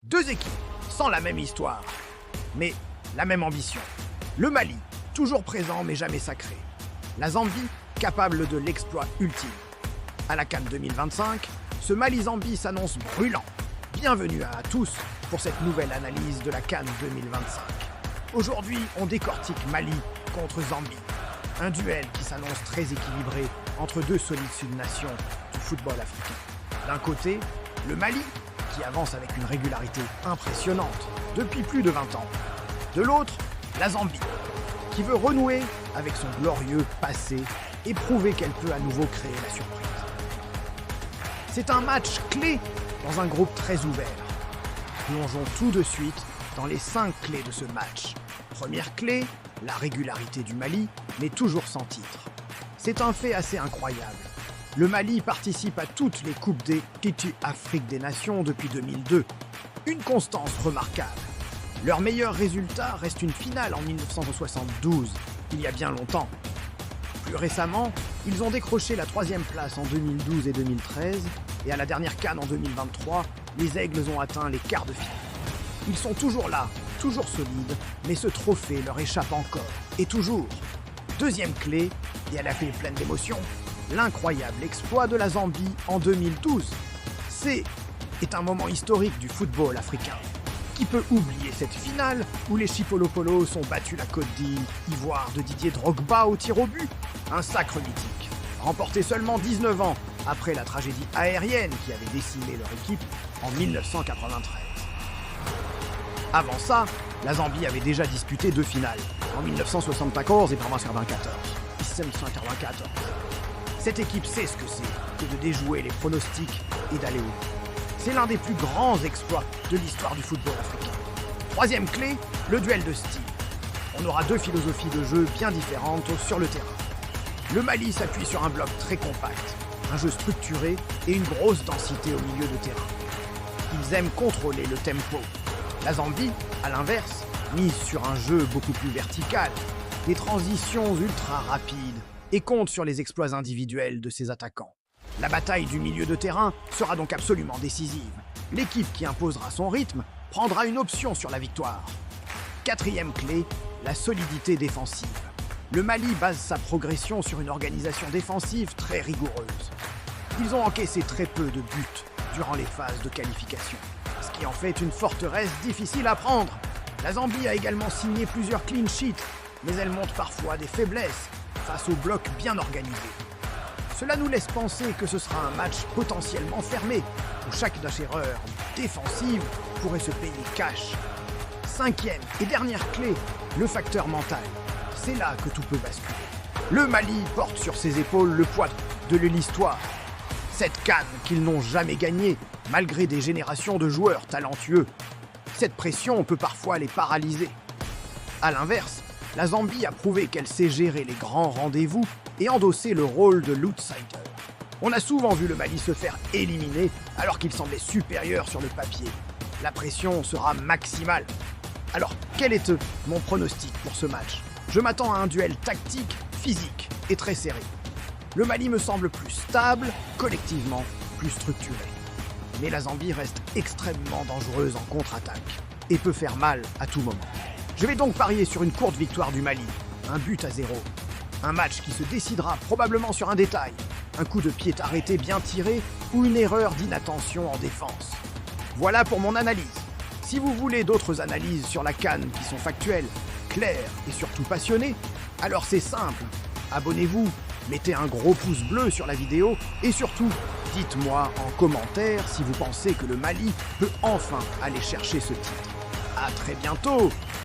Deux équipes, sans la même histoire, mais la même ambition. Le Mali, toujours présent mais jamais sacré. La Zambie, capable de l'exploit ultime. À la CAN 2025, ce Mali-Zambie s'annonce brûlant. Bienvenue à tous pour cette nouvelle analyse de la CAN 2025. Aujourd'hui, on décortique Mali contre Zambie. Un duel qui s'annonce très équilibré entre deux solides sud-nations du football africain. D'un côté, le Mali, qui avance avec une régularité impressionnante depuis plus de 20 ans. De l'autre, la Zambie, qui veut renouer avec son glorieux passé et prouver qu'elle peut à nouveau créer la surprise. C'est un match clé dans un groupe très ouvert. Plongeons tout de suite dans les 5 clés de ce match. Première clé, la régularité du Mali, mais toujours sans titre. C'est un fait assez incroyable. Le Mali participe à toutes les Coupes des Afrique des Nations depuis 2002. Une constance remarquable. Leur meilleur résultat reste une finale en 1972, il y a bien longtemps. Plus récemment, ils ont décroché la 3e place en 2012 et 2013, et à la dernière CAN en 2023, les Aigles ont atteint les quarts de finale. Ils sont toujours là, toujours solides, mais ce trophée leur échappe encore, et toujours. Deuxième clé, et elle a fait pleine d'émotions, l'incroyable exploit de la Zambie en 2012. C'est un moment historique du football africain. Qui peut oublier cette finale où les Chipolopolo ont battu la Côte d'Ivoire de Didier Drogba au tir au but? Un sacre mythique, remporté seulement 19 ans après la tragédie aérienne qui avait décimé leur équipe en 1993. Avant ça, la Zambie avait déjà disputé 2 finales, en 1974 et 1994. Cette équipe sait ce que c'est que de déjouer les pronostics et d'aller au bout. C'est l'un des plus grands exploits de l'histoire du football africain. Troisième clé, le duel de style. On aura 2 philosophies de jeu bien différentes sur le terrain. Le Mali s'appuie sur un bloc très compact, un jeu structuré et une grosse densité au milieu de terrain. Ils aiment contrôler le tempo. La Zambie, à l'inverse, mise sur un jeu beaucoup plus vertical, des transitions ultra rapides et compte sur les exploits individuels de ses attaquants. La bataille du milieu de terrain sera donc absolument décisive. L'équipe qui imposera son rythme prendra une option sur la victoire. Quatrième clé, la solidité défensive. Le Mali base sa progression sur une organisation défensive très rigoureuse. Ils ont encaissé très peu de buts durant les phases de qualification, ce qui en fait une forteresse difficile à prendre. La Zambie a également signé plusieurs clean sheets, mais elle montre parfois des faiblesses face aux blocs bien organisés. Cela nous laisse penser que ce sera un match potentiellement fermé, où chaque erreur défensive pourrait se payer cash. Cinquième et dernière clé, le facteur mental. C'est là que tout peut basculer. Le Mali porte sur ses épaules le poids de l'histoire. Cette CAN qu'ils n'ont jamais gagnée, malgré des générations de joueurs talentueux. Cette pression peut parfois les paralyser. A l'inverse, la Zambie a prouvé qu'elle sait gérer les grands rendez-vous et endosser le rôle de l'outsider. On a souvent vu le Mali se faire éliminer alors qu'il semblait supérieur sur le papier. La pression sera maximale. Alors, quel est mon pronostic pour ce match? Je m'attends à un duel tactique, physique et très serré. Le Mali me semble plus stable, collectivement plus structuré. Mais la Zambie reste extrêmement dangereuse en contre-attaque et peut faire mal à tout moment. Je vais donc parier sur une courte victoire du Mali, 1-0. Un match qui se décidera probablement sur un détail, un coup de pied arrêté bien tiré ou une erreur d'inattention en défense. Voilà pour mon analyse. Si vous voulez d'autres analyses sur la CAN qui sont factuelles, claires et surtout passionnées, alors c'est simple. Abonnez-vous, mettez un gros pouce bleu sur la vidéo et surtout, dites-moi en commentaire si vous pensez que le Mali peut enfin aller chercher ce titre. À très bientôt!